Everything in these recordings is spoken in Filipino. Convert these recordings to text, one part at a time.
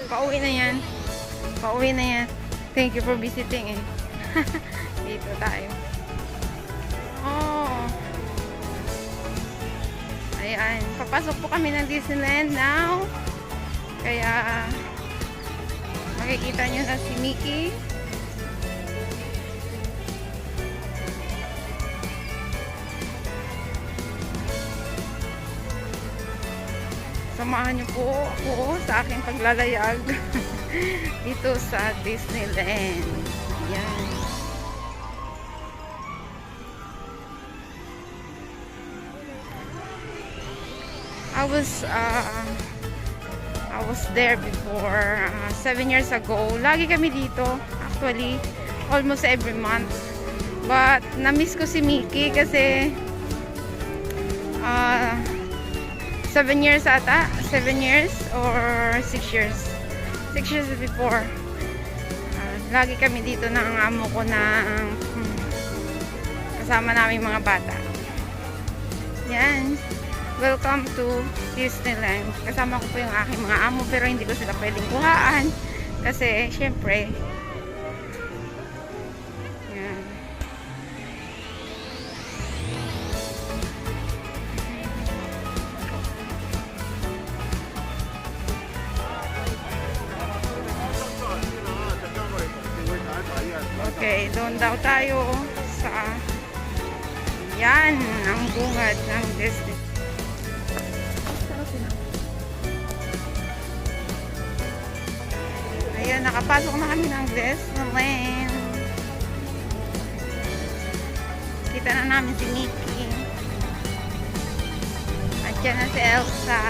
Pauwi na yan. Pauwi na yan. Thank you for visiting eh. Dito tayo. Oh. Ayan. Papasok po kami ng Disneyland now. Kaya makikita nyo na si Mickey. Samahan niyo po ako sa aking paglalayag dito sa Disneyland. Yan. I was there before 7 years ago. Lagi kami dito. Actually, almost every month. But na-miss ko si Mickey kasi 7 years ata, 7 years or 6 years 6 years before. Lagi kami dito ng amo ko na kasama namin mga bata. Yan, welcome to Disneyland. Kasama ko po yung aking mga amo pero hindi ko sila pwedeng kuhaan kasi syempre yan. Okay, doon daw tayo sa yan, ang bungad ng Disney. Ayan, nakapasok na kami ng Disneyland. Kita na namin si Mickey. At dyan na si Elsa.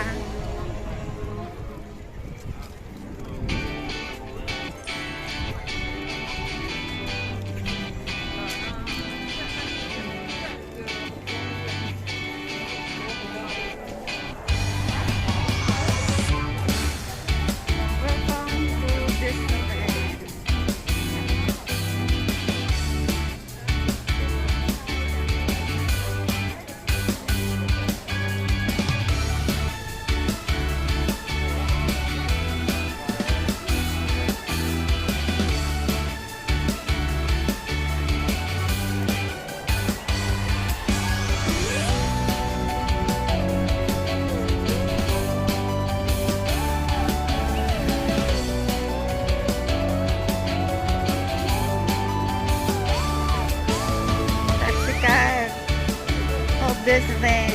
Disneyland.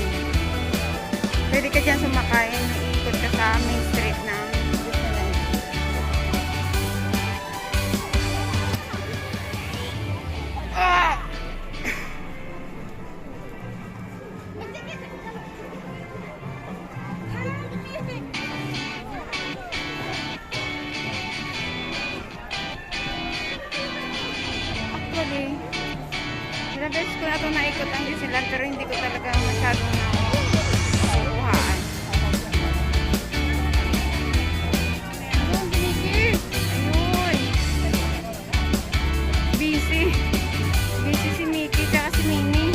Pwede ka dyan sumakay. Ikot ka sa main street ng Disneyland. Ah! Actually, ilang beses ko na ito naikot ang Disneyland pero hindi ko talaga masyadong nakuhaan. Ayun, Mickey! Ayun! Busy! Busy si Mickey tsaka si Minnie.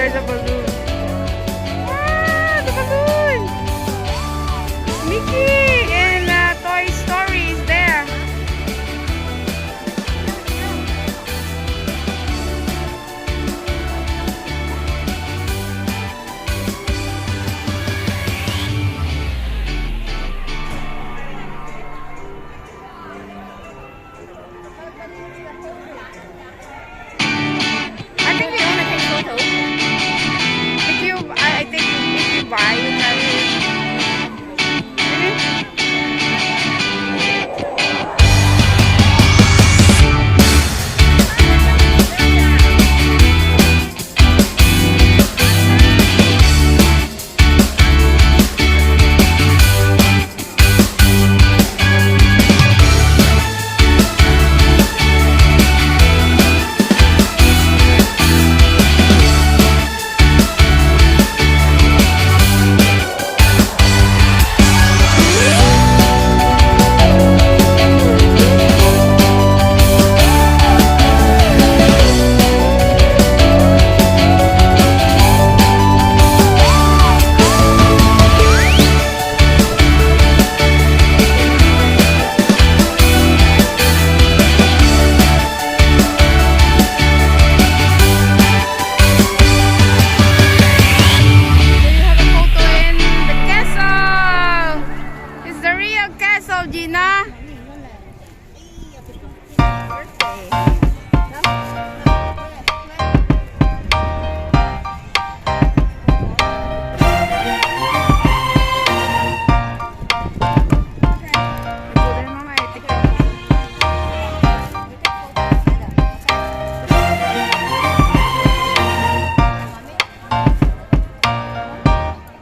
there's a balloon. Ah, the balloon! Mickey and Toy Story is there. I think we want to take photos. If you, I think if you buy, you can. Gina.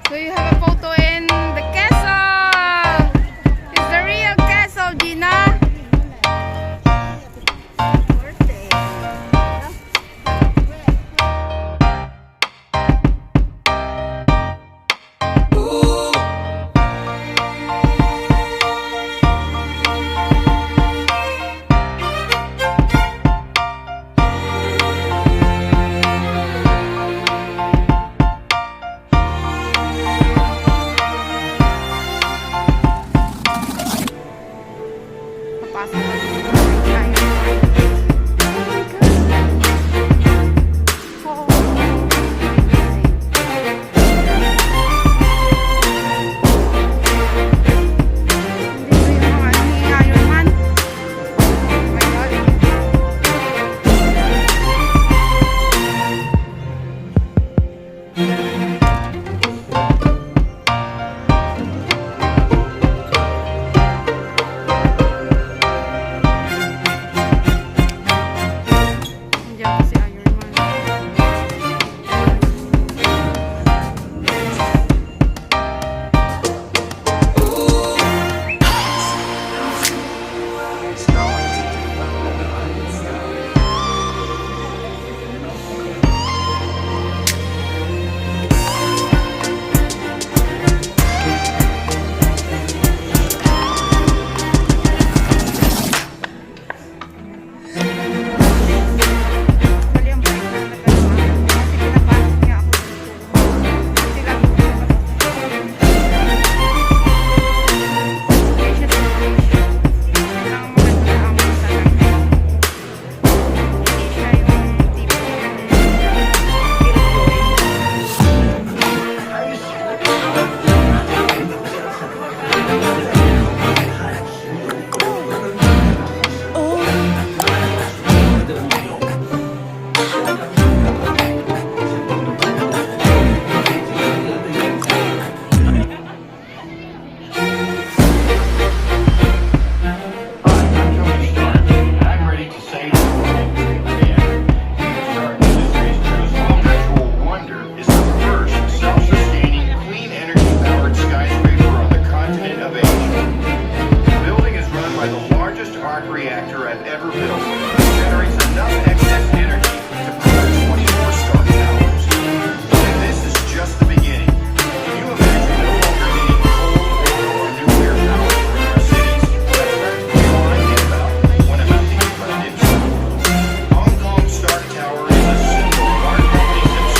So you have a photo in the castle. It's the real castle, Gina. Papasok na dito.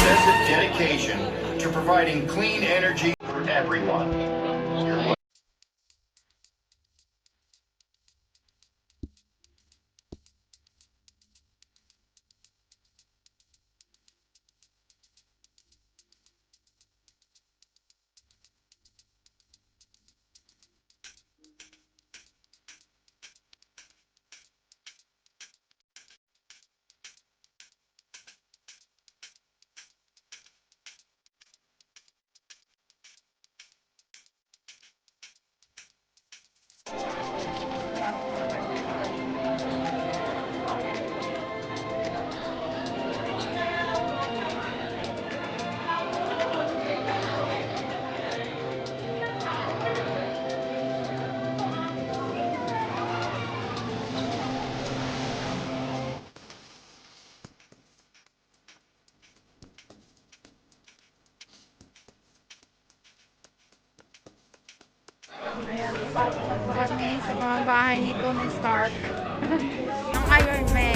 Dedicated Kami sa mga bahay ni Tony Stark. Ang Iron Man.